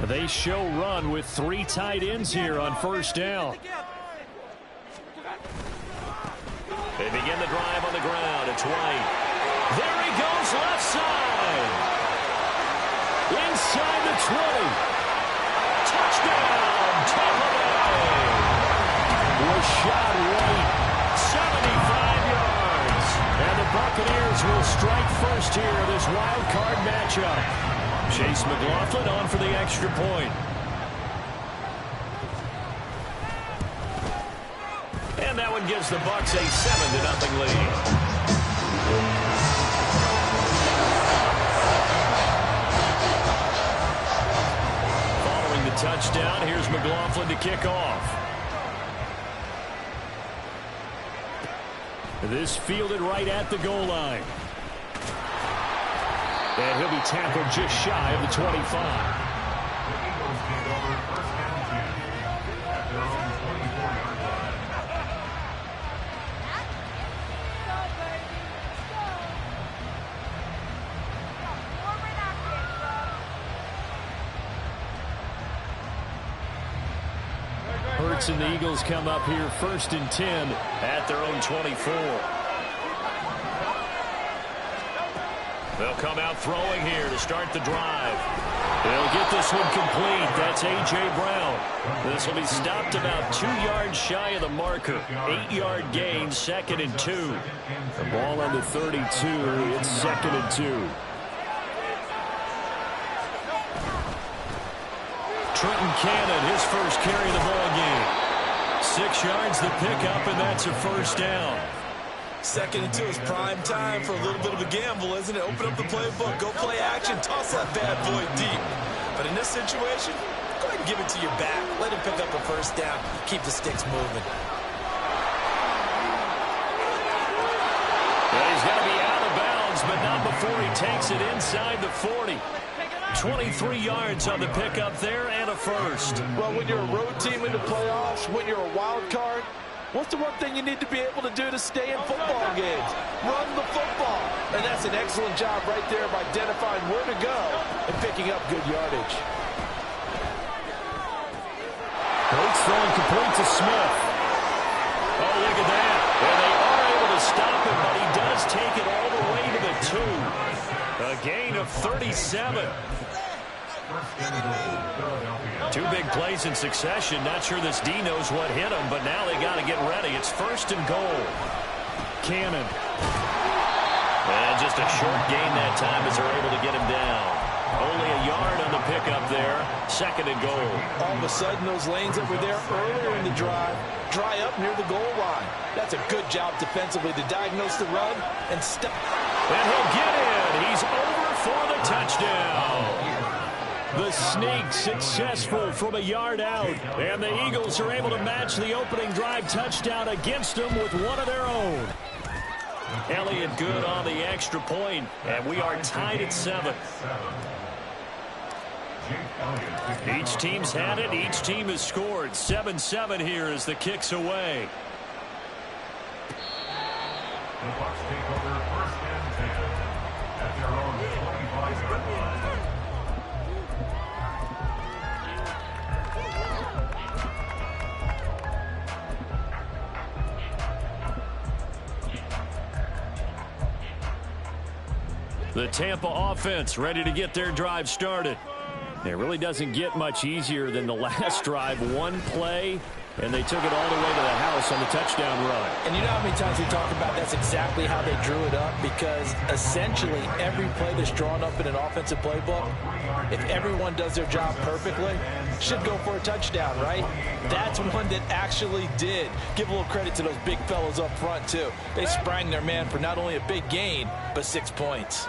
They show run with 3 tight ends here on first down. They begin the drive on the ground. It's White. There he goes left side. Inside the 20. Touchdown, Tampa Bay. Rashad White, 75 yards. And the Buccaneers will strike first here in this wild card matchup. Chase McLaughlin on for the extra point. And that one gives the Bucs a 7-0 lead. Following the touchdown, here's McLaughlin to kick off. This fielded right at the goal line. And he'll be tackled just shy of the 25. Hurts and the Eagles come up here 1st and 10 at their own 24. They'll come out throwing here to start the drive. They'll get this one complete. That's A.J. Brown. This will be stopped about 2 yards shy of the marker. 8-yard gain, 2nd and 2. The ball on the 32. It's 2nd and 2. Trenton Cannon, his first carry of the ball game. 6 yards the pickup, and that's a first down. 2nd and 2 is prime time for a little bit of a gamble, isn't it? Open up the playbook, go play action, toss that bad boy deep. But in this situation, go ahead and give it to your back. Let him pick up a first down. Keep the sticks moving. Well, he's going to be out of bounds, but not before he takes it inside the 40. 23 yards on the pickup there and a first. Well, when you're a road team in the playoffs, when you're a wild card, what's the one thing you need to be able to do to stay in football games? Run the football. And that's an excellent job right there of identifying where to go and picking up good yardage. Bates throwing complete to Smith. Oh, look at that. And they are able to stop him, but he does take it all the way to the 2. A gain of 37. 2 big plays in succession. Not sure this D knows what hit him, but now they got to get ready. It's 1st and goal. Cannon. And just a short gain that time as they're able to get him down. Only a yard on the pickup there. 2nd and goal. All of a sudden, those lanes that were there earlier in the drive dry up near the goal line. That's a good job defensively to diagnose the run and stop. And he'll get in. He's over for the touchdown. The sneak successful from a yard out. And the Eagles are able to match the opening drive touchdown against them with one of their own. Elliott good on the extra point, and we are tied at 7. Each team's had it. Each team has scored. 7-7 here as the kick's away. The Bucs take over 1st and 10 at their own 25-yard line. The Tampa offense ready to get their drive started. It really doesn't get much easier than the last drive. One play, and they took it all the way to the house on the touchdown run. And you know how many times we talk about that's exactly how they drew it up, because essentially every play that's drawn up in an offensive playbook, if everyone does their job perfectly, should go for a touchdown, right? That's one that actually did. Give a little credit to those big fellows up front, too. They sprang their man for not only a big gain, but 6 points.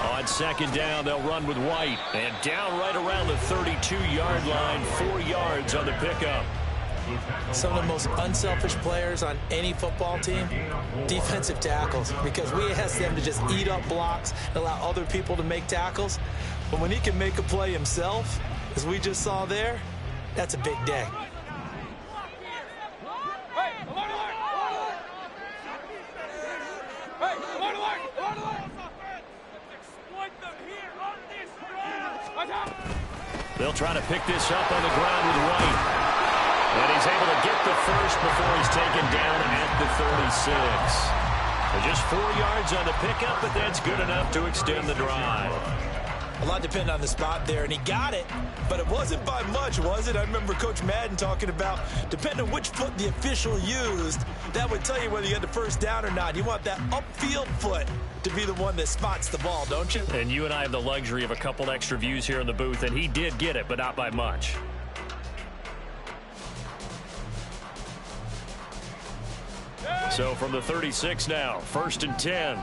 On 2nd down, they'll run with White. And down right around the 32-yard line, 4 yards on the pickup. Some of the most unselfish players on any football team, defensive tackles, because we ask them to just eat up blocks and allow other people to make tackles. But when he can make a play himself, as we just saw there, that's a big day. They'll try to pick this up on the ground with White. And he's able to get the first before he's taken down at the 36. So just 4 yards on the pickup, but that's good enough to extend the drive. A lot depended on the spot there, and he got it, but it wasn't by much, was it? I remember Coach Madden talking about, depending on which foot the official used, that would tell you whether you had the first down or not. You want that upfield foot to be the one that spots the ball, don't you? And you and I have the luxury of a couple extra views here in the booth, and he did get it, but not by much. So from the 36 now, 1st and 10.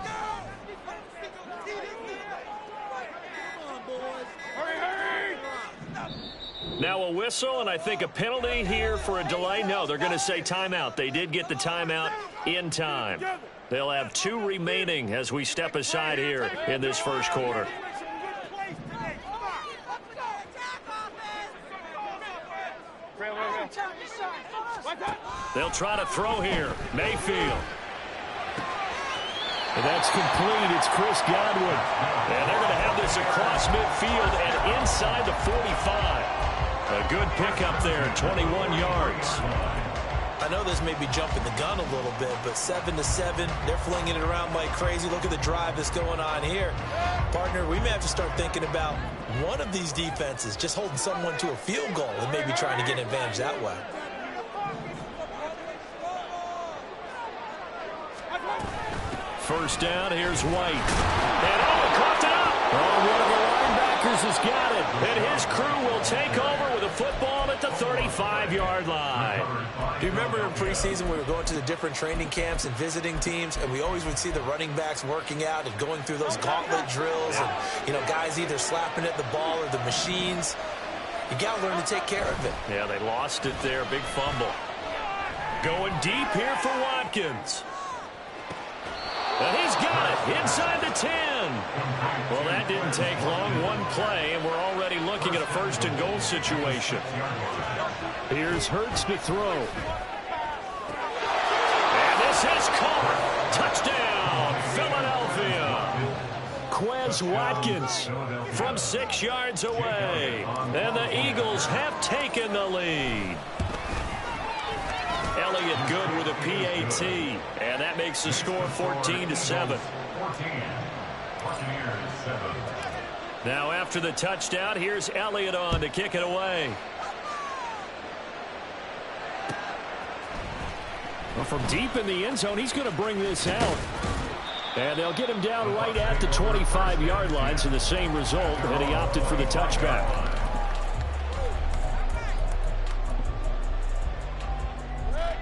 Now a whistle, and I think a penalty here for a delay. No, they're going to say timeout. They did get the timeout in time. They'll have 2 remaining as we step aside here in this first quarter. They'll try to throw here. Mayfield. And that's complete. It's Chris Godwin. And they're going to have this across midfield and inside the 45. A good pickup there, 21 yards. I know this may be jumping the gun a little bit, but 7-7, they're flinging it around like crazy. Look at the drive that's going on here. Partner, we may have to start thinking about one of these defenses just holding someone to a field goal and maybe trying to get an advantage that way. First down, here's White. And coughed it up. Oh, one of the linebackers has got it. And his crew will take over with a football at the 35-yard line. Do you remember in preseason we were going to the different training camps and visiting teams, and we always would see the running backs working out and going through those gauntlet drills and, you know, guys either slapping at the ball or the machines. You got to learn to take care of it. Yeah, they lost it there. Big fumble. Going deep here for Watkins. And he's got it inside the 10. Well, that didn't take long. One play, and we're already looking at a 1st and goal situation. Here's Hurts to throw. And this is caught. Touchdown, Philadelphia. Quez Watkins from 6 yards away. And the Eagles have taken the lead. Elliott good with a PAT, and that makes the score 14-7. Now after the touchdown, here's Elliott on to kick it away. Well, from deep in the end zone, he's going to bring this out. And they'll get him down right at the 25-yard line, so the same result, and he opted for the touchback.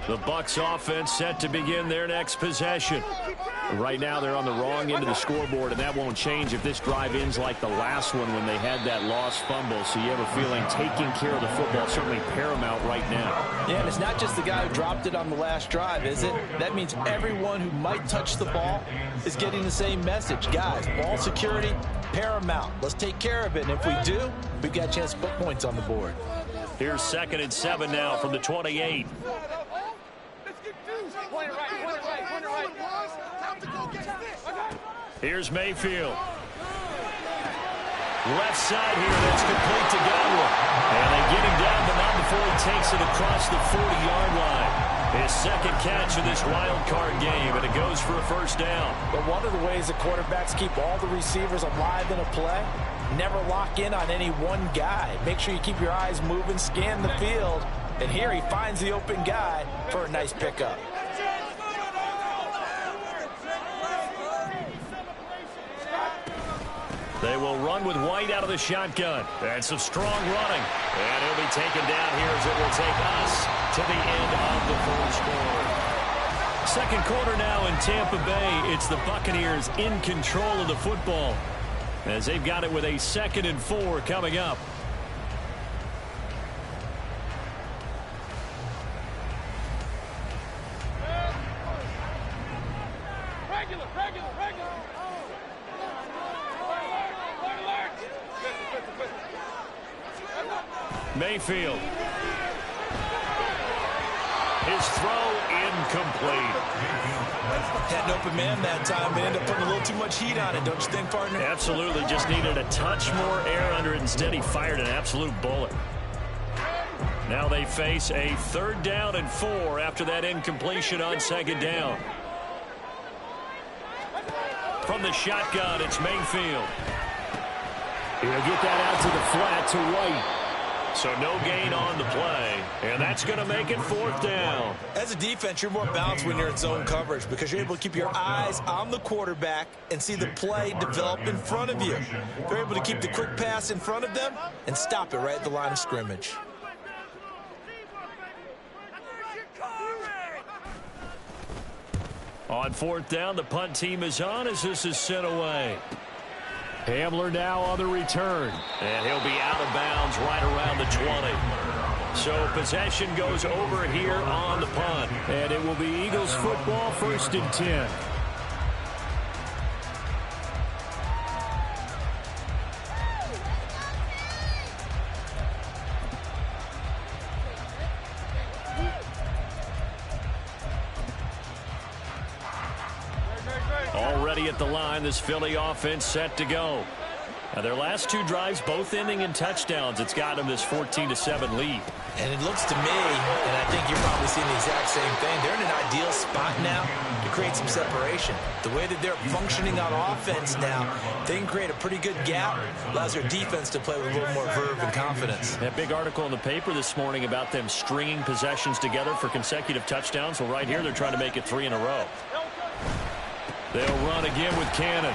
The Bucs offense set to begin their next possession. Right now they're on the wrong end of the scoreboard, and that won't change if this drive ends like the last one when they had that lost fumble. So you have a feeling taking care of the football is certainly paramount right now. Yeah, and it's not just the guy who dropped it on the last drive, is it? That means everyone who might touch the ball is getting the same message. Guys, ball security, paramount. Let's take care of it, and if we do, we've got a chance to put points on the board. Here's 2nd and 7 now from the 28. Here's Mayfield. Left side here, that's complete to Godwin. And they get him down, but not before he takes it across the 40-yard line. His 2nd catch of this wild card game, and it goes for a 1st down. But one of the ways that quarterbacks keep all the receivers alive in a play, never lock in on any one guy. Make sure you keep your eyes moving, scan the field, and here he finds the open guy for a nice pickup. They will run with White out of the shotgun. And some strong running. And he'll be taken down here as it will take us to the end of the first quarter. 2nd quarter now in Tampa Bay. It's the Buccaneers in control of the football as they've got it with a 2nd and 4 coming up. Mayfield. His throw incomplete. Had an open man that time, but ended up putting a little too much heat on it, don't you think, partner? Absolutely. Just needed a touch more air under it. Instead, he fired an absolute bullet. Now they face a 3rd down and 4 after that incompletion on 2nd down. From the shotgun, it's Mayfield. He'll get that out to the flat to White. So no gain on the play, and that's going to make it 4th down. As a defense, you're more balanced when you're in zone coverage because you're able to keep your eyes on the quarterback and see the play develop in front of you. They're able to keep the quick pass in front of them and stop it right at the line of scrimmage. On 4th down, the punt team is on as this is sent away. Hamler now on the return. And he'll be out of bounds right around the 20. So possession goes over here on the punt. And it will be Eagles football, 1st and 10. Already at the line, this Philly offense set to go. Now their last 2 drives both ending in touchdowns. It's got them this 14-7 lead. And it looks to me, and I think you're probably seeing the exact same thing, they're in an ideal spot now to create some separation. The way that they're functioning on offense now, they can create a pretty good gap, allows their defense to play with a little more verve and confidence. That big article in the paper this morning about them stringing possessions together for consecutive touchdowns. Well, right here they're trying to make it 3 in a row. They'll run again with Cannon.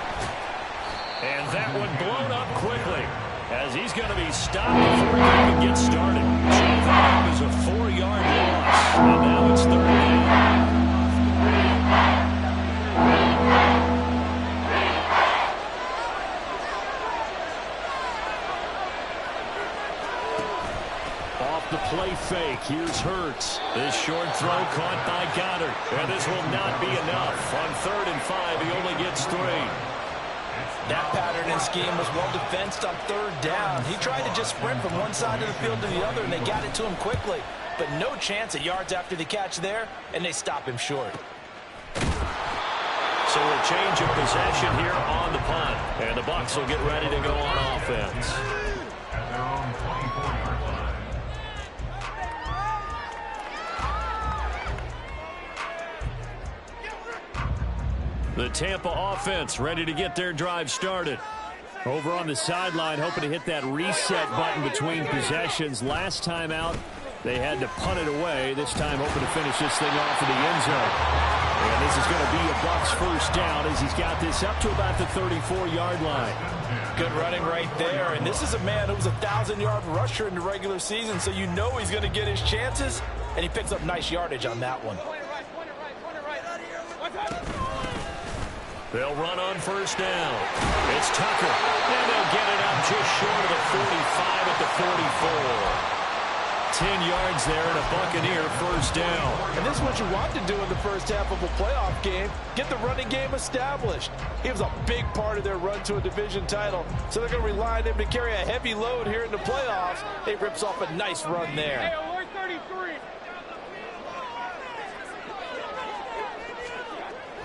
And that one blown up quickly as he's going to be stopped before he even gets started. So that was a 4-yard loss. And now it's 3rd down. Off the play fake, here's Hurts. This short throw caught by Goddard. And this will not be enough. On 3rd and 5, he only gets 3. That pattern and scheme was well defensed on 3rd down. He tried to just sprint from one side of the field to the other, and they got it to him quickly. But no chance at yards after the catch there, and they stop him short. So a change of possession here on the punt. And the Bucs will get ready to go on offense. At their own 24-yard line. The Tampa offense ready to get their drive started. Over on the sideline, hoping to hit that reset button between possessions. Last time out, they had to punt it away. This time, hoping to finish this thing off in the end zone. And this is going to be a Bucs 1st down as he's got this up to about the 34-yard line. Good running right there. And this is a man who was a 1,000-yard rusher in the regular season, so you know he's going to get his chances. And he picks up nice yardage on that one. They'll run on 1st down. It's Tucker. And they'll get it up just short of the 45 at the 44. 10 yards there and a Buccaneer 1st down. And this is what you want to do in the first half of a playoff game. Get the running game established. He was a big part of their run to a division title. So they're going to rely on him to carry a heavy load here in the playoffs. He rips off a nice run there. Hey, alert 33.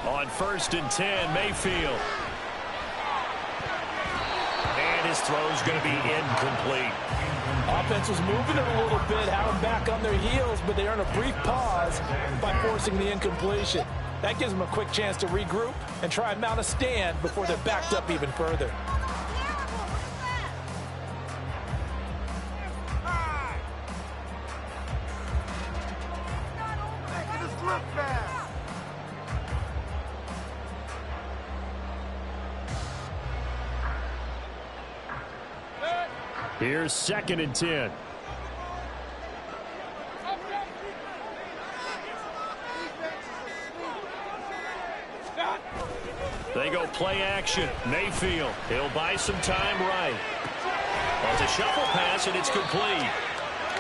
On 1st and 10, Mayfield. And his throw's going to be incomplete. Offense was moving it a little bit, had them back on their heels, but they earn a brief pause by forcing the incompletion. That gives them a quick chance to regroup and try and mount a stand before they're backed up even further. Here's 2nd and 10. They go play action. Mayfield. He'll buy some time right. Well, it's a shuffle pass, and it's complete.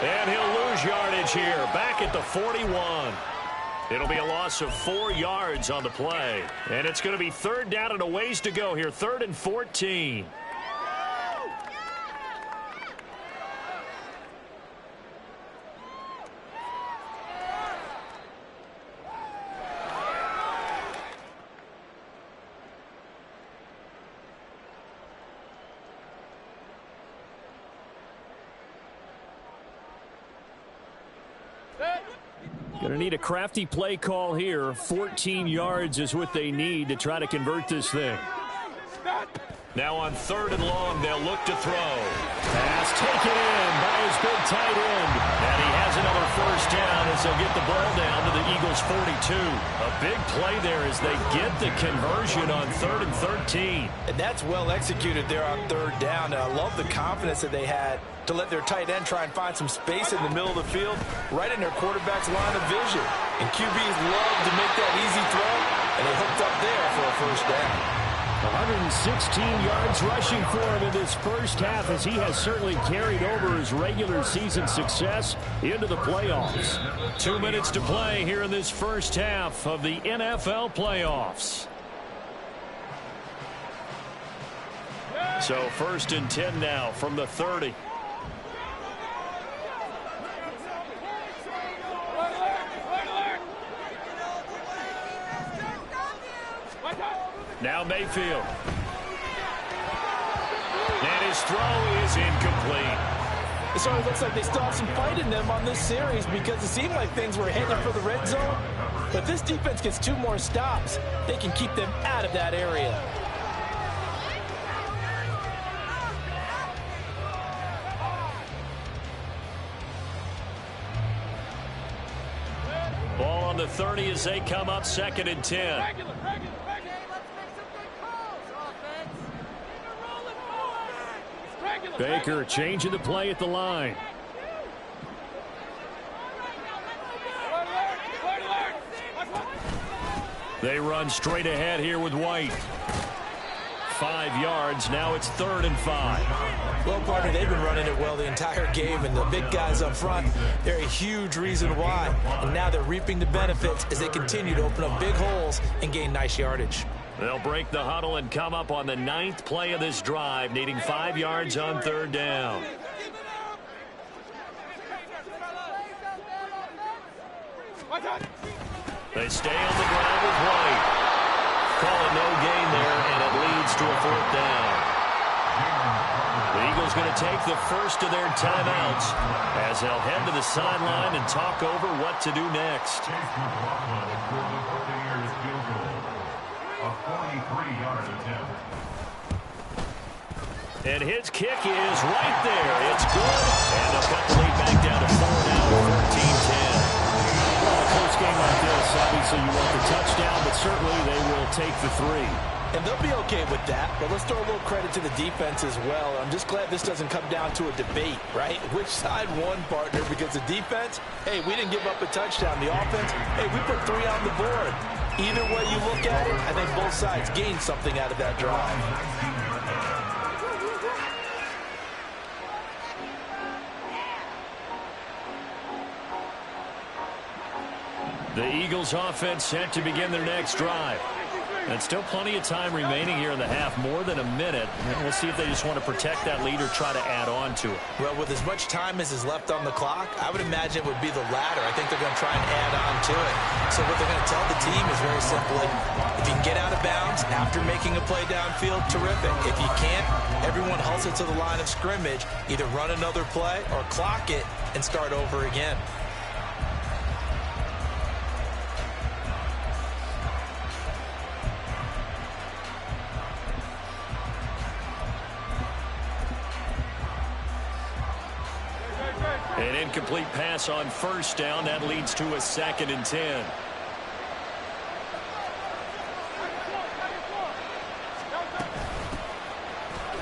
And he'll lose yardage here. Back at the 41. It'll be a loss of 4 yards on the play. And it's going to be 3rd down and a ways to go here. 3rd and 14. Going to need a crafty play call here. 14 yards is what they need to try to convert this thing. Now on 3rd and long, they'll look to throw. Pass taken in by his big tight end. And he has another first down as they'll get the ball down to the Eagles' 42. A big play there as they get the conversion on 3rd and 13. And that's well executed there on 3rd down. And I love the confidence that they had to let their tight end try and find some space in the middle of the field, right in their quarterback's line of vision. And QBs love to make that easy throw, and they hooked up there for a first down. 116 yards rushing for him in this first half as he has certainly carried over his regular season success into the playoffs. 2 minutes to play here in this first half of the NFL playoffs. So 1st and 10 now from the 30. Now Mayfield. And his throw is incomplete. It certainly looks like they still have some fight in them on this series because it seemed like things were headed for the red zone. But this defense gets 2 more stops. They can keep them out of that area. Ball on the 30 as they come up 2nd and 10. Baker changing the play at the line. They run straight ahead here with White. 5 yards. Now it's 3rd and 5. Well, partner, they've been running it well the entire game, and the big guys up front, they're a huge reason why. And now they're reaping the benefits as they continue to open up big holes and gain nice yardage. They'll break the huddle and come up on the 9th play of this drive, needing 5 yards on 3rd down. They stay on the ground with White. Call it no gain there, and it leads to a 4th down. The Eagles going to take the first of their timeouts as they'll head to the sideline and talk over what to do next. And his kick is right there. It's good. And they'll cut the lead back down to 4 now, 14-10. Well, a close game like this, obviously you want the touchdown, but certainly they will take the 3. And they'll be okay with that, but let's throw a little credit to the defense as well. I'm just glad this doesn't come down to a debate, right? Which side won, partner? Because the defense, hey, we didn't give up a touchdown. The offense, hey, we put 3 on the board. Either way you look at it, I think both sides gained something out of that drive. The Eagles offense set to begin their next drive. And still plenty of time remaining here in the half, more than a minute. And we'll see if they just want to protect that lead or try to add on to it. Well, with as much time as is left on the clock, I would imagine it would be the latter. I think they're going to try and add on to it. So what they're going to tell the team is very simply, if you can get out of bounds after making a play downfield, terrific. If you can't, everyone hustle to the line of scrimmage, either run another play or clock it and start over again. An incomplete pass on 1st down. That leads to a 2nd and 10.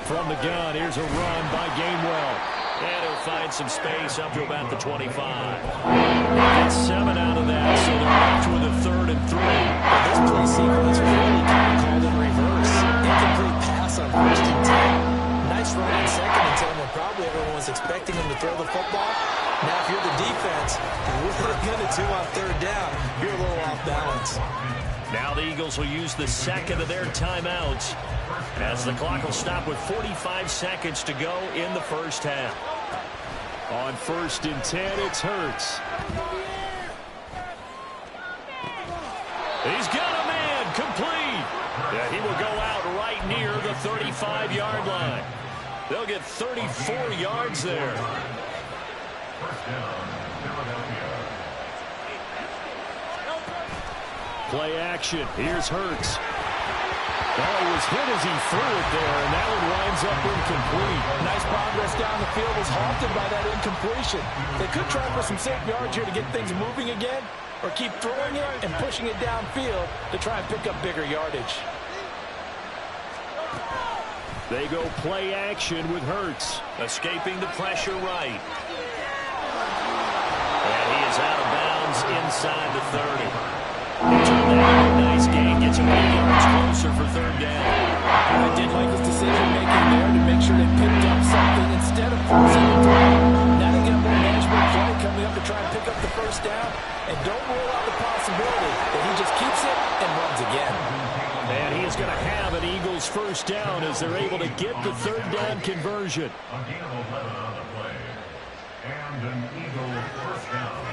From the gun, here's a run by Gainwell. And he'll find some space up to about the 25. That's 7 out of that, so they're back with a 3rd and 3. This play sequence was really kind of called in reverse. Incomplete pass on 1st and 10. Nice run on 2nd and 10 when probably everyone was expecting him to throw the football. Now, if you're the defense, what are you going to do on 3rd down? You're a little off balance. Now the Eagles will use the 2nd of their timeouts as the clock will stop with 45 seconds to go in the first half. On 1st and 10, it's Hurts. He's got a man complete. Yeah, he will go out right near the 35-yard line. They'll get 34 yards there. Play action. Here's Hurts. Well, he was hit as he threw it there, and that one winds up incomplete. Nice progress down the field, was halted by that incompletion. They could try for some safe yards here to get things moving again, or keep throwing it and pushing it downfield to try and pick up bigger yardage. They go play action with Hurts. Escaping the pressure right. And he is out of bounds inside the 30. Turn that into a nice gain. Gets him 8 yards closer for third down. I did like his decision-making there to make sure they picked up something instead of forcing it through. Now they get a more management play coming up to try and pick up the first down. And don't rule out the possibility that he just keeps it and runs again. And he is going to have an Eagles first down as they're able to get the third down conversion. A gain of 11 on the play. And an Eagle first down.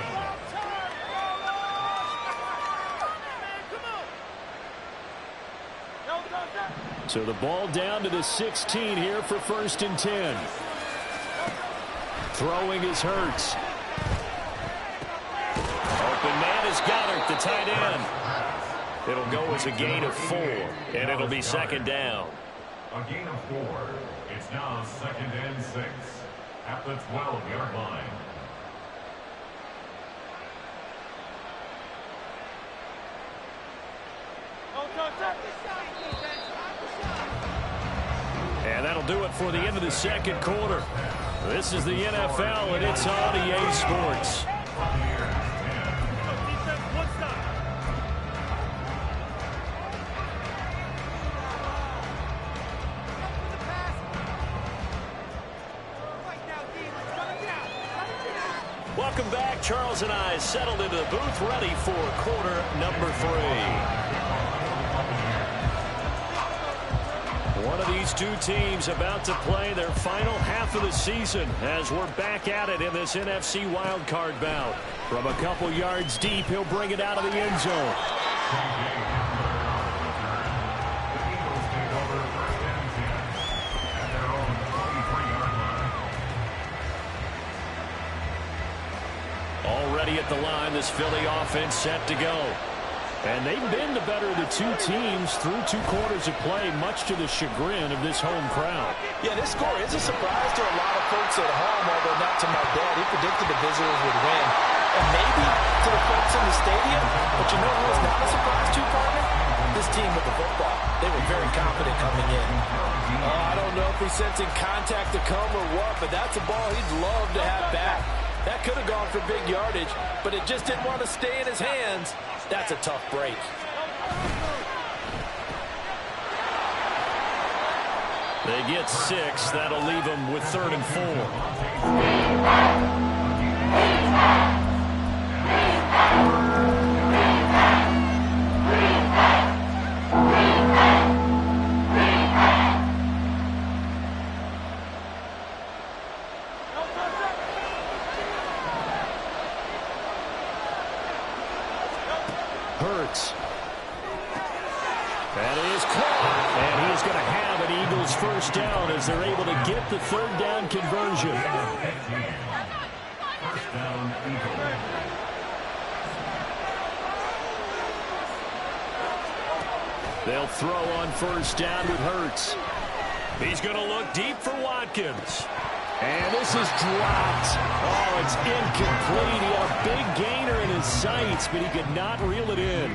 So the ball down to the 16 here for 1st and 10. Throwing is Hurts. Open man is Goddard, the tight end. It'll go as a gain of 4, and it'll be second down. A gain of 4. It's now 2nd and 6 at the 12-yard line. And that'll do it for the end of the second quarter. This is the NFL, and it's on EA Sports. Welcome back. Charles and I settled into the booth, ready for quarter number 3. One of these two teams about to play their final half of the season as we're back at it in this NFC wildcard bout. From a couple yards deep, he'll bring it out of the end zone. Already at the line, this Philly offense set to go. And they've been the better of the two teams through 2 quarters of play, much to the chagrin of this home crowd. Yeah, this score is a surprise to a lot of folks at home, although not to my dad. He predicted the visitors would win. And maybe to the folks in the stadium. But you know who was not a surprise to, partner? This team with the football. They were very confident coming in. I don't know if he's sensing contact to come or what, but that's a ball he'd love to have back. That could have gone for big yardage, but it just didn't want to stay in his hands. That's a tough break. They get 6. That'll leave them with 3rd and 4. Hurts. That is caught. And he is going to have an Eagles first down as they're able to get the third down conversion. First down, Eagle. They'll throw on first down with Hurts. He's going to look deep for Watkins. And this is dropped. Oh, it's incomplete. He had a big gainer in his sights, but he could not reel it in.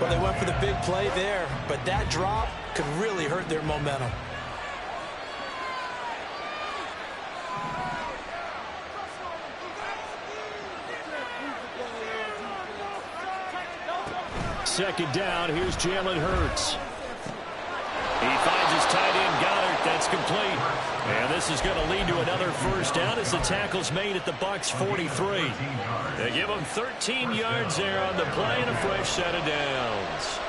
Well, they went for the big play there, but that drop could really hurt their momentum. Second down, here's Jalen Hurts. He finds his tight end, Goddard. That's complete. And this is going to lead to another first down as the tackle's made at the Bucs 43. They give him 13 yards there on the play and a fresh set of downs.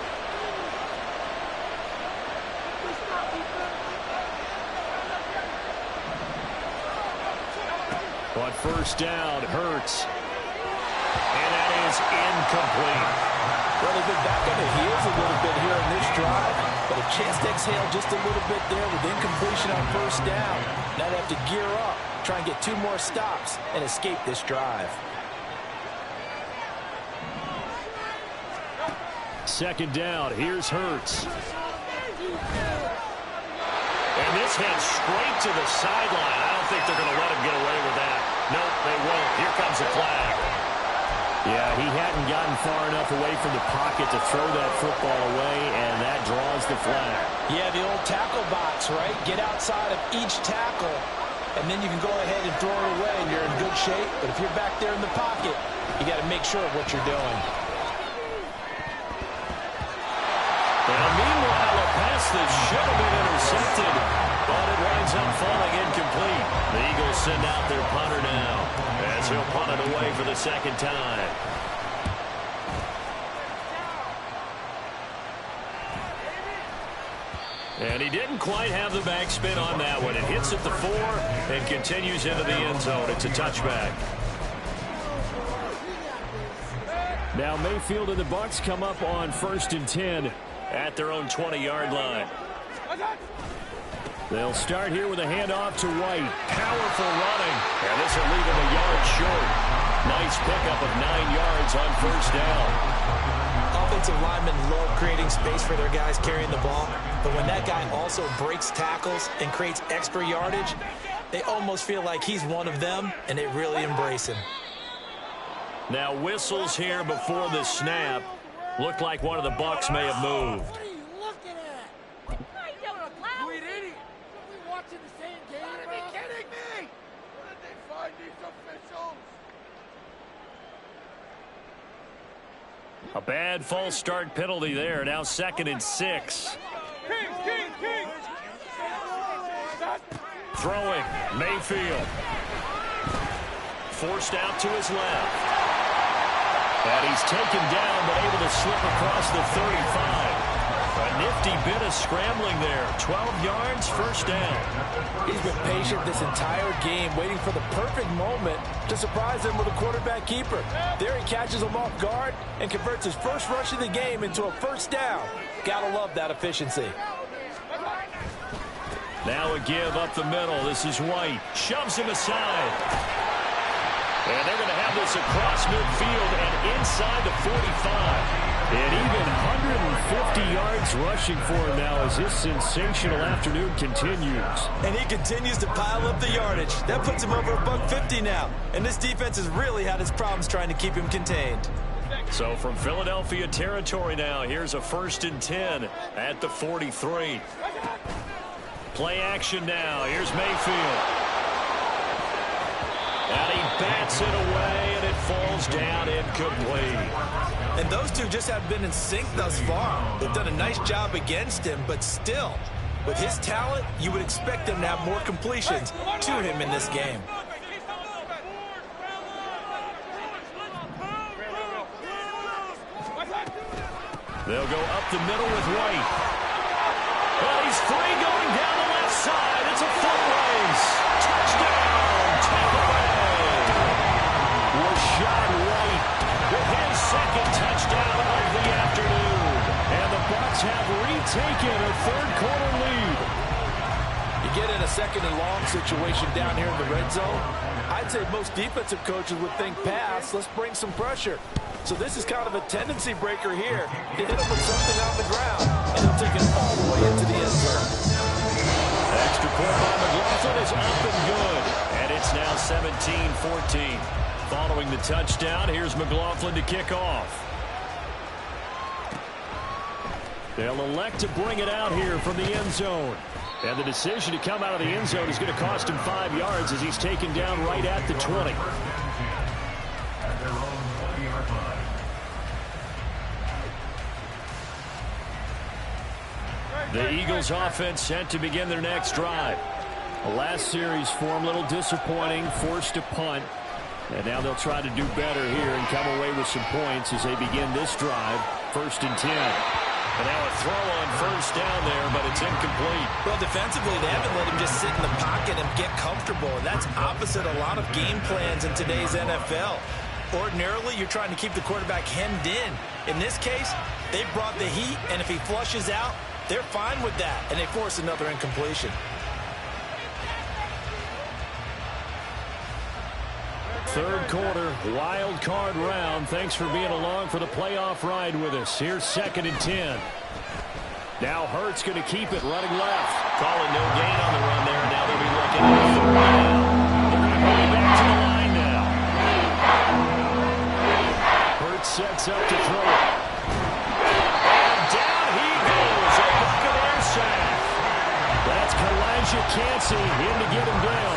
But first down, Hurts. And that is incomplete. Well, they've been back on their heels a little bit here on this drive, but a chance to exhale just a little bit there with incompletion on first down. Now they have to gear up, try and get 2 more stops and escape this drive. second down. Here's Hurts. And this heads straight to the sideline. I don't think they're going to let him get away with that. Nope, they won't. Here comes a flag. Yeah, he hadn't gotten far enough away from the pocket to throw that football away, and that draws the flag. Yeah, the old tackle box, right? Get outside of each tackle, and then you can go ahead and throw it away, and you're in good shape. But if you're back there in the pocket, you got to make sure of what you're doing. Well, meanwhile, a pass that should have been intercepted, but it winds up falling incomplete. The Eagles send out their punter now, as he'll punt it away for the second time. And he didn't quite have the backspin on that one. It hits at the 4 and continues into the end zone. It's a touchback. Now Mayfield and the Bucs come up on 1st and 10 at their own 20-yard line. They'll start here with a handoff to White. Powerful running. And this will leave him a yard short. Nice pickup of 9 yards on first down. Offensive linemen love creating space for their guys carrying the ball. But when that guy also breaks tackles and creates extra yardage, they almost feel like he's one of them, and they really embrace him. Now whistles here before the snap. Looked like one of the Bucs may have moved. What are you looking at? You idiot! Are we watching the same game? You gotta be kidding me! Where did they find these officials? A bad false start penalty there. Now 2nd and 6. King! Throwing. Mayfield. Forced out to his left. And he's taken down, but able to slip across the 35. A nifty bit of scrambling there. 12 yards, first down. He's been patient this entire game, waiting for the perfect moment to surprise him with a quarterback keeper. There he catches him off guard and converts his first rush of the game into a first down. Gotta love that efficiency. Now a give up the middle. This is White. Shoves him aside. And they're going to have this across midfield and inside the 45. And even 150 yards rushing for him now as this sensational afternoon continues. And he continues to pile up the yardage. That puts him over $150 now. And this defense has really had its problems trying to keep him contained. So from Philadelphia territory now, here's a 1st and 10 at the 43. Play action now. Here's Mayfield. And he bats it away, and it falls down incomplete. And those two just have been in sync thus far. They've done a nice job against him, but still, with his talent, you would expect them to have more completions to him in this game. They'll go up the middle with White. Well, he's free going down the left side. It's a foot race. Touchdown, Tampa Bay. Rashad White with his 2nd touchdown of the afternoon. And the Bucs have retaken a 3rd-quarter lead. You get in a 2nd and long situation down here in the red zone. I'd say most defensive coaches would think pass. Let's bring some pressure. So this is kind of a tendency breaker here. You hit him with something on the ground, and he'll take it all the way into the end zone. Extra point by McLaughlin is up and good. And it's now 17-14. Following the touchdown, here's McLaughlin to kick off. They'll elect to bring it out here from the end zone. And the decision to come out of the end zone is going to cost him 5 yards as he's taken down right at the 20. The Eagles offense set to begin their next drive. The last series for them, a little disappointing, forced to punt. And now they'll try to do better here and come away with some points as they begin this drive, 1st and 10. And now a throw on first down there, but it's incomplete. Well, defensively, they haven't let him just sit in the pocket and get comfortable. And that's opposite a lot of game plans in today's NFL. Ordinarily, you're trying to keep the quarterback hemmed in. In this case, they brought the heat, and if he flushes out, they're fine with that, and they force another incompletion. Third quarter, wild card round. Thanks for being along for the playoff ride with us. Here's 2nd and 10. Now Hurts going to keep it running left. Calling no gain on the run there. Now they'll be looking at 3rd down. They're going to bring it back to the line now. Hurts sets up to throw it. And down he goes. A Buccaneer sack. That's Kalijah Cansey in to get him down.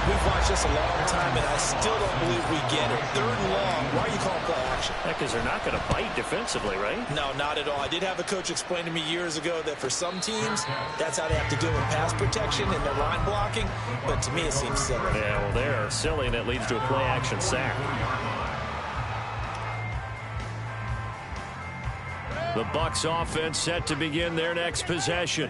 We've watched this a long time, and I still don't believe we get it. 3rd and long. Why are you calling play action? Because they're not going to bite defensively, right? No, not at all. I did have a coach explain to me years ago that for some teams, that's how they have to deal with pass protection and their line blocking. But to me, it seems silly. Yeah, well, they're silly, and that leads to a play-action sack. The Bucs offense set to begin their next possession.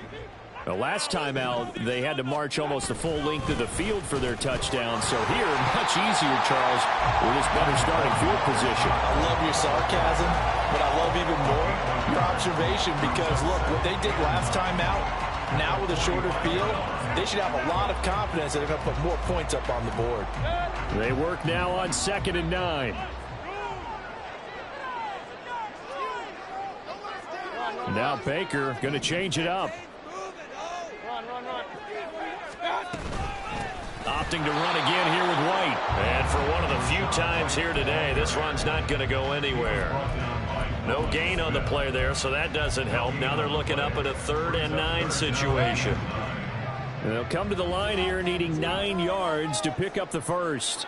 The last time out, they had to march almost the full length of the field for their touchdown. So here, much easier, Charles, with this better starting field position. I love your sarcasm, but I love even more your observation because, look, what they did last time out, now with a shorter field, they should have a lot of confidence that they're going to put more points up on the board. They work now on 2nd and 9. Now Baker going to change it up. Opting to run again here with White. And for one of the few times here today, this run's not going to go anywhere. No gain on the play there, so that doesn't help. Now they're looking up at a 3rd and 9 situation. They'll come to the line here needing 9 yards to pick up the first.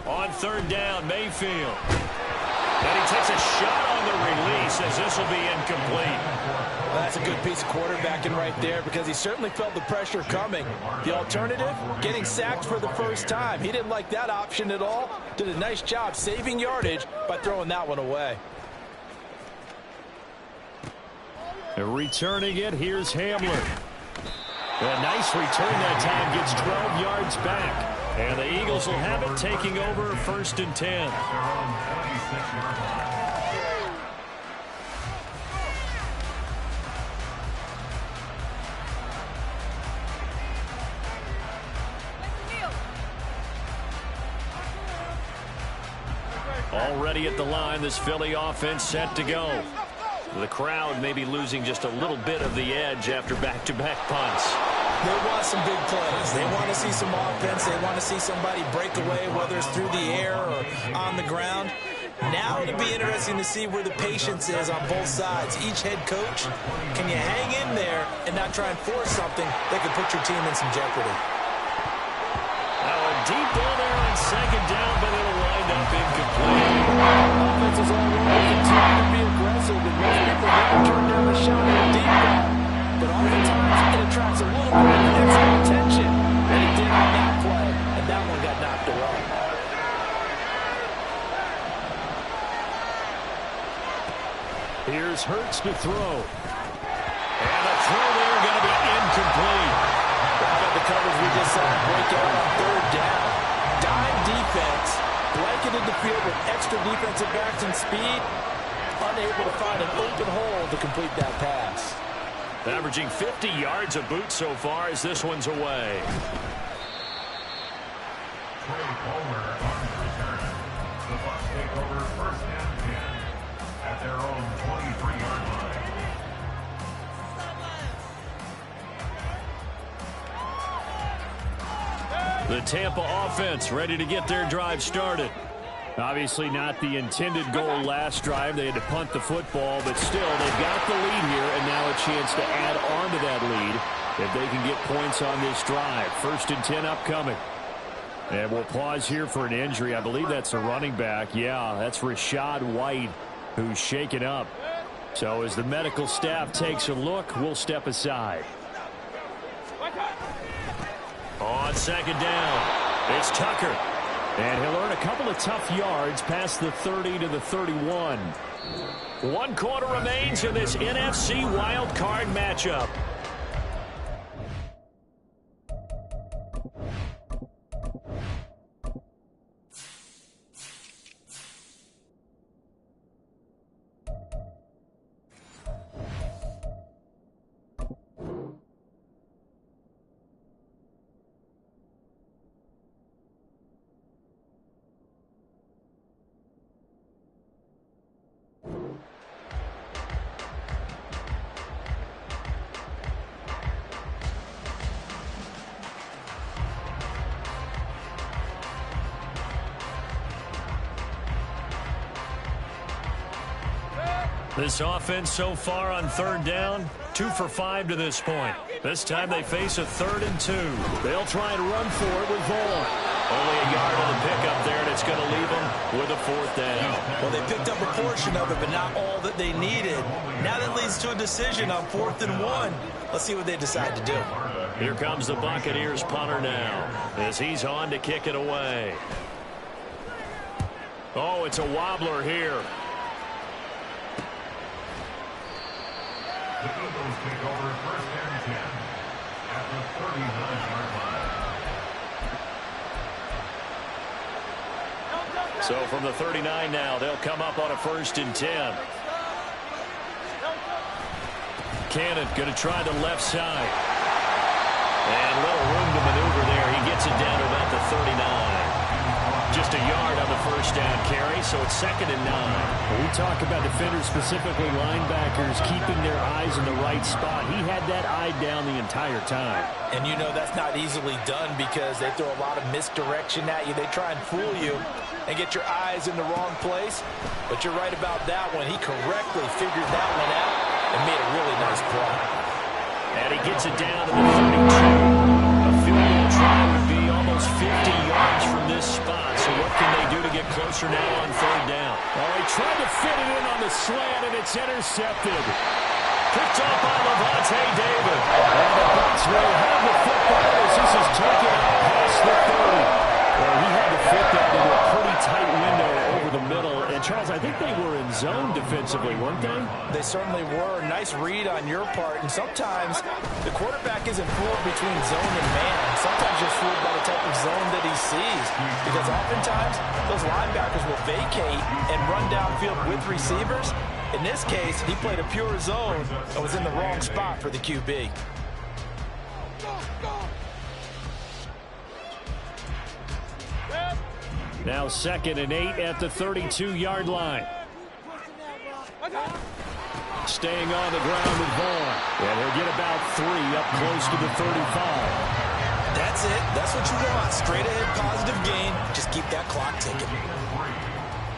On 3rd down, Mayfield. And he takes a shot on the release as this will be incomplete. Well, that's a good piece of quarterbacking right there because he certainly felt the pressure coming. The alternative, getting sacked for the first time. He didn't like that option at all. Did a nice job saving yardage by throwing that one away. Returning it, here's Hamler. A nice return that time, gets 12 yards back. And the Eagles will have it, taking over 1st and 10. Already at the line, this Philly offense set to go. The crowd may be losing just a little bit of the edge after back-to-back punts. They want some big plays. They want to see some offense. They want to see somebody break away, whether it's through the air or on the ground. Now it'll be interesting to see where the patience is on both sides. Each head coach, can you hang in there and not try and force something that could put your team in some jeopardy? Now a deep ball there on 2nd down, but it'll wind up incomplete. Offense is all wrong. Continue to be aggressive, and most people never turn down the shot at a deep ball. But oftentimes it attracts a little bit of extra attention, and it did on that play, and that one got knocked away. Here's Hurts to throw. And the throw there going to be incomplete. How about the coverage we just saw break out on 3rd down? Dime defense, blanketed the field with extra defensive backs and speed, unable to find an open hole to complete that pass. Averaging 50 yards a boot so far as this one's away. Trey Palmer on the return. The Bucs take over 1st and 10 at their own 23-yard line. The Tampa offense ready to get their drive started. Obviously not the intended goal last drive. They had to punt the football, but still they've got the lead here and now a chance to add on to that lead if they can get points on this drive. 1st and 10 upcoming. And we'll pause here for an injury. I believe that's a running back. Yeah, that's Rachaad White who's shaken up. So as the medical staff takes a look, we'll step aside. On 2nd down, it's Tucker. And he'll earn a couple of tough yards past the 30 to the 31. 1 quarter remains in this NFC wild card matchup. This offense so far on third down, 2 for 5 to this point. This time they face a 3rd and 2. They'll try and run for it with Vaughn. Only a yard on the pickup there, and it's going to leave them with a 4th down. Well, they picked up a portion of it, but not all that they needed. Now that leads to a decision on 4th and 1. Let's see what they decide to do. Here comes the Buccaneers punter now as he's on to kick it away. Oh, it's a wobbler here. The Eagles take over 1st and 10 at the 39-yard line. So from the 39 now, they'll come up on a 1st and 10. Cannon going to try the left side. And little room to maneuver there. He gets it down to about the 39. Just a yard on the 1st down carry, so it's 2nd and 9. We talk about defenders, specifically linebackers, keeping their eyes in the right spot. He had that eye down the entire time. And you know that's not easily done because they throw a lot of misdirection at you. They try and fool you and get your eyes in the wrong place. But you're right about that one. He correctly figured that one out and made a really nice play. And he gets it down to the 32. A field goal try would be almost 50 yards from this spot. So what can they do to get closer now on 3rd down? Oh, he tried to fit it in on the slant, and it's intercepted. Picked up by Lavonte David. And the Bucs will have the football as this is taken out past the 30. Well, he had to fit that into a pretty tight window over the middle. And, Charles, I think they were in zone defensively, weren't they? They certainly were. Nice read on your part. And sometimes the quarterback isn't fooled between zone and man. Sometimes you're fooled by the type of zone that he sees. Because oftentimes those linebackers will vacate and run downfield with receivers. In this case, he played a pure zone and was in the wrong spot for the QB. Now 2nd and 8 at the 32-yard line. Staying on the ground with Vaughn. And he'll get about 3 up close to the 35. That's it. That's what you want. Straight ahead, positive gain. Just keep that clock ticking.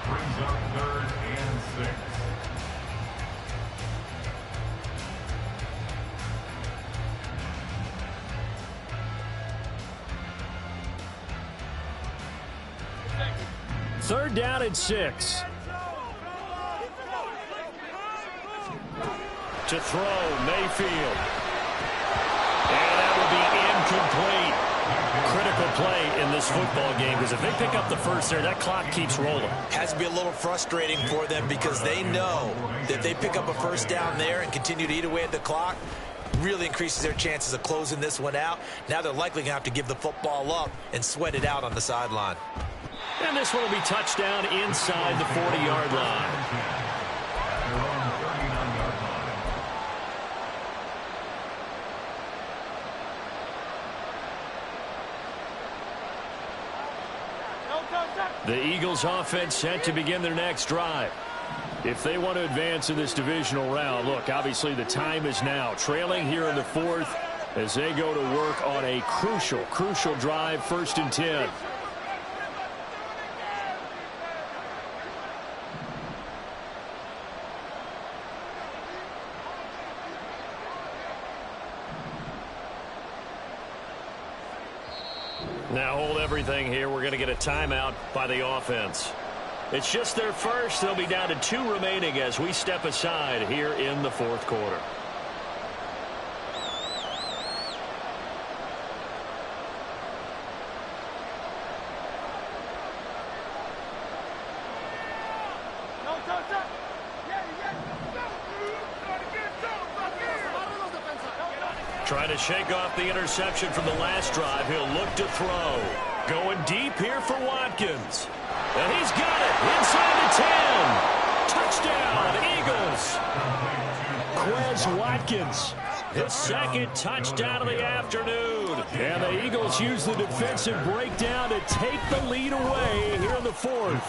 Brings up 3rd and 6. Third down and 6. To throw, Mayfield. And that will be incomplete. Critical play in this football game because if they pick up the first there, that clock keeps rolling. Has to be a little frustrating for them because they know that if they pick up a 1st down there and continue to eat away at the clock, really increases their chances of closing this one out. Now they're likely going to have to give the football up and sweat it out on the sideline. And this one will be touchdown inside the 40-yard line. The Eagles offense set to begin their next drive. If they want to advance in this divisional round, look, obviously the time is now. Trailing here in the 4th as they go to work on a crucial drive, 1st and 10. Now hold everything here. We're going to get a timeout by the offense. It's just their first. They'll be down to 2 remaining as we step aside here in the 4th quarter. Trying to shake off the interception from the last drive. He'll look to throw. Going deep here for Watkins. And he's got it inside the 10. Touchdown, Eagles. Quez Watkins. His 2nd touchdown of the afternoon. And the Eagles use the defensive breakdown to take the lead away here in the 4th.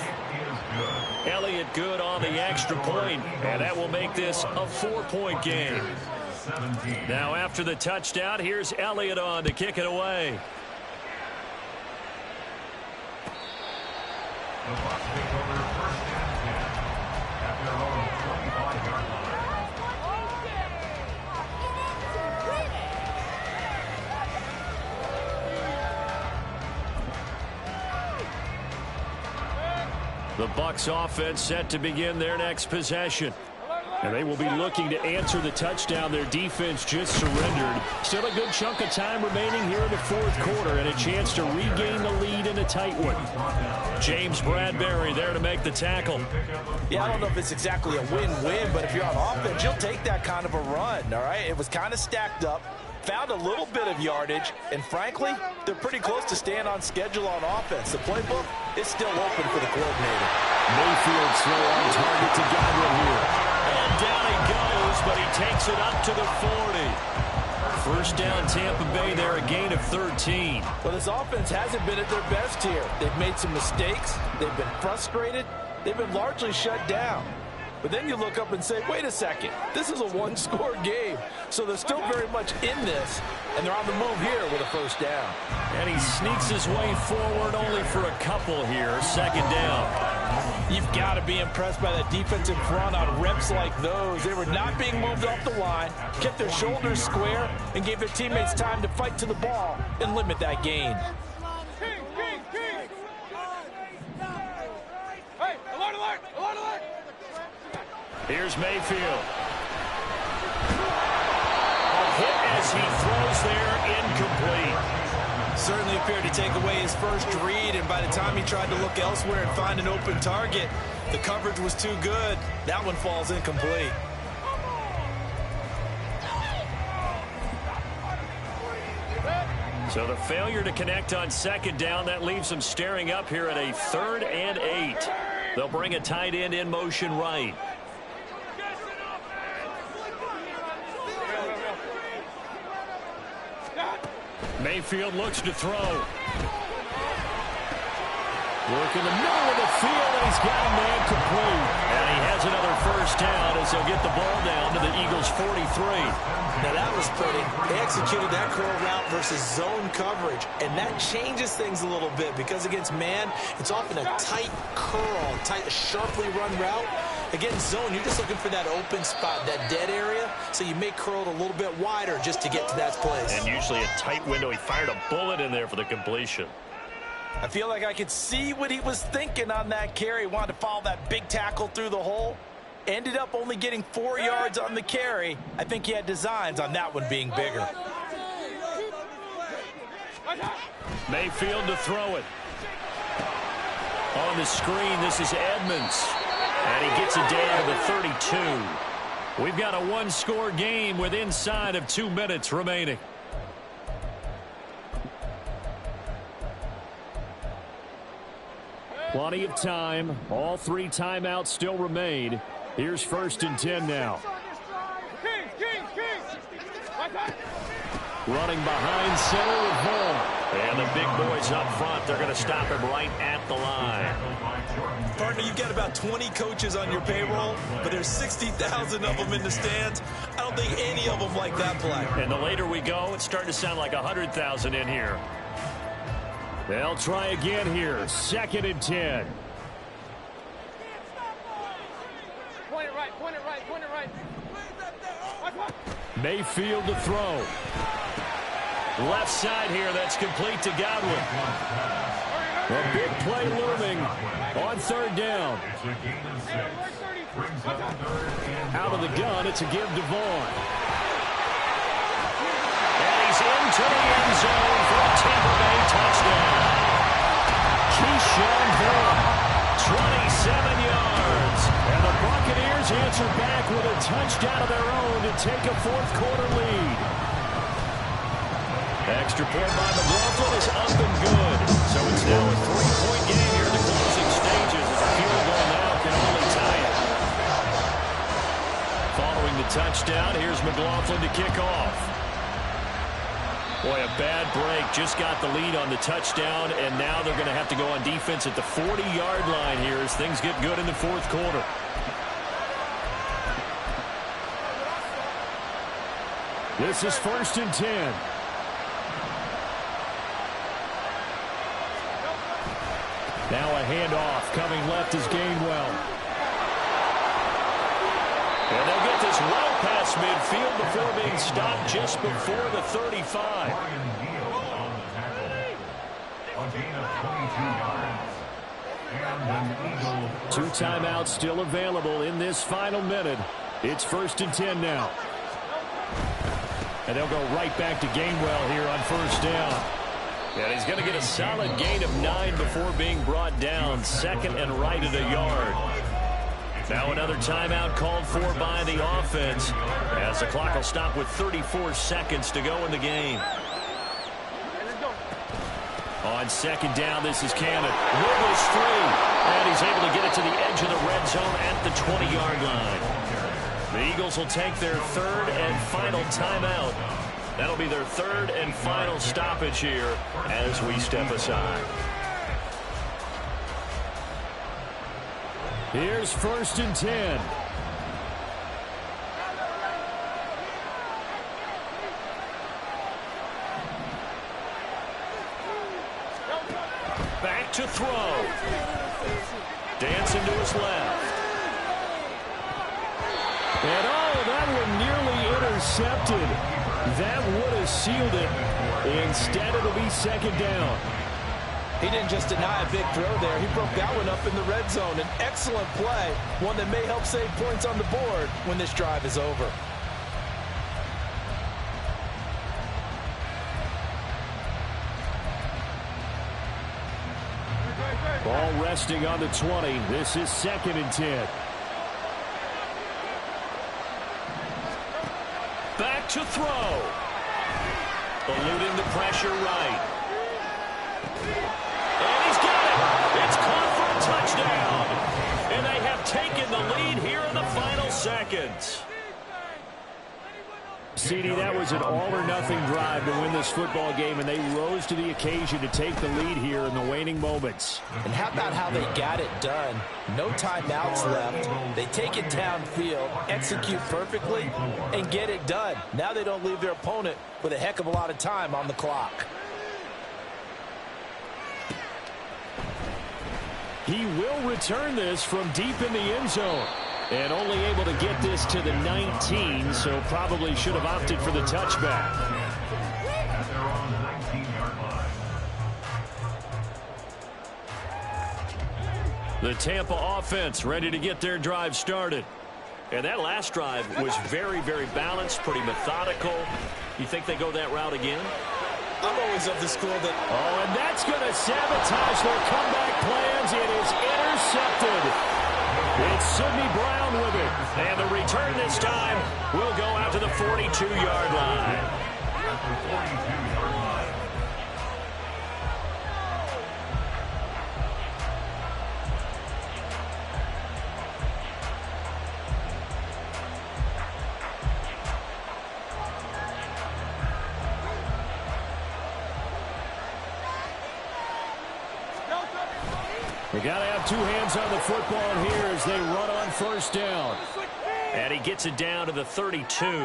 Elliott good on the extra point, and that will make this a 4-point game. Now after the touchdown, here's Elliott on to kick it away. The Bucs take over 1st and 10 at their own 25-yard The Bucs offense set to begin their next possession. And they will be looking to answer the touchdown their defense just surrendered. Still a good chunk of time remaining here in the fourth quarter and a chance to regain the lead in a tight one. James Bradbury there to make the tackle. Yeah, I don't know if it's exactly a win-win, but if you're on offense, you'll take that kind of a run, all right? It was kind of stacked up, found a little bit of yardage, and frankly, they're pretty close to staying on schedule on offense. The playbook is still open for the coordinator. Mayfield's throw on target to Godwin here. And down he goes, but he takes it up to the 40. First down, Tampa Bay there, a gain of 13. Well, this offense hasn't been at their best here. They've made some mistakes. They've been frustrated. They've been largely shut down. But then you look up and say, wait a second, this is a one-score game. So they're still very much in this, and they're on the move here with a first down. And he sneaks his way forward only for a couple here, second down. You've got to be impressed by that defense in front on reps like those. They were not being moved off the line, kept their shoulders square, and gave their teammates time to fight to the ball and limit that gain. Here's Mayfield. A hit as he throws there, incomplete. Certainly appeared to take away his first read, and by the time he tried to look elsewhere and find an open target, the coverage was too good. That one falls incomplete. So the failure to connect on second down, that leaves them staring up here at a 3rd and 8. They'll bring a tight end in motion right. Mayfield looks to throw. Working the middle of the field, and he's got a man complete. And he has another first down as they'll get the ball down to the Eagles' 43. Now that was pretty. They executed that curl route versus zone coverage, and that changes things a little bit because against man, it's often a tight curl, sharply run route. Against zone, you're just looking for that open spot, that dead area, so you may curl it a little bit wider just to get to that place. And usually a tight window. He fired a bullet in there for the completion. I feel like I could see what he was thinking on that carry. He wanted to follow that big tackle through the hole. Ended up only getting 4 yards on the carry. I think he had designs on that one being bigger. Mayfield to throw it. On the screen, this is Edmonds. And he gets it down to the 32. We've got a one-score game with inside of 2 minutes remaining. Plenty of time. All 3 timeouts still remain. Here's 1st and 10 now. Running behind center with Vaughn. And the big boys up front, they're going to stop him right at the line. Partner, you've got about 20 coaches on your payroll, but there's 60,000 of them in the stands. I don't think any of them like that play. And the later we go, it's starting to sound like 100,000 in here. They'll try again here. 2nd and 10. Point it right, point it right, point it right. Mayfield to throw. Left side here, that's complete to Godwin. A big play looming on 3rd down. Out of the gun, it's a give to Vaughn. And he's into the end zone for a Tampa Bay touchdown. Keyshawn Vaughn, 27 yards. And the Buccaneers answer back with a touchdown of their own to take a 4th quarter lead. Extra point by McLaughlin is up and good. So it's now a 3-point game here in the closing stages. As a field goal now can only tie it. Following the touchdown, here's McLaughlin to kick off. Boy, a bad break. Just got the lead on the touchdown, and now they're going to have to go on defense at the 40-yard line here as things get good in the 4th quarter. This is 1st and 10. Now a handoff coming left is Gainwell. And they'll get this well past midfield before being stopped just before the 35. A gain of 22 yards. Two timeouts still available in this final minute. It's 1st and 10 now. And they'll go right back to Gainwell here on 1st down. And he's going to get a solid gain of 9 before being brought down. 2nd and right at a yard. Now another timeout called for by the offense, as the clock will stop with 34 seconds to go in the game. On 2nd down, this is Cannon. Wiggles free, and he's able to get it to the edge of the red zone at the 20-yard line. The Eagles will take their 3rd and final timeout. That'll be their 3rd and final stoppage here as we step aside. Here's 1st and 10. Back to throw. Dancing to his left. And that one nearly intercepted. That would have sealed it. Instead, it'll be 2nd down. He didn't just deny a big throw there. He broke that one up in the red zone. An excellent play, one that may help save points on the board when this drive is over. Ball resting on the 20. This is 2nd and 10. Back to throw. Eluding the pressure right. And he's got it. It's caught for a touchdown. And they have taken the lead here in the final seconds. CD, that was an all-or-nothing drive to win this football game, and they rose to the occasion to take the lead here in the waning moments. And how about how they got it done? No timeouts left. They take it downfield, execute perfectly, and get it done. Now they don't leave their opponent with a heck of a lot of time on the clock. He will return this from deep in the end zone. And only able to get this to the 19, so probably should have opted for the touchback. At their own 19-yard line. The Tampa offense ready to get their drive started. And that last drive was very, very balanced, pretty methodical. You think they go that route again? I'm always of the school that... Oh, and that's going to sabotage their comeback plans. It is intercepted. It's Sidney Brown with it. And the return this time will go out to the 42-yard line. At the 42-yard line. They got to have two hands on the football here as they run on 1st down. And he gets it down to the 32.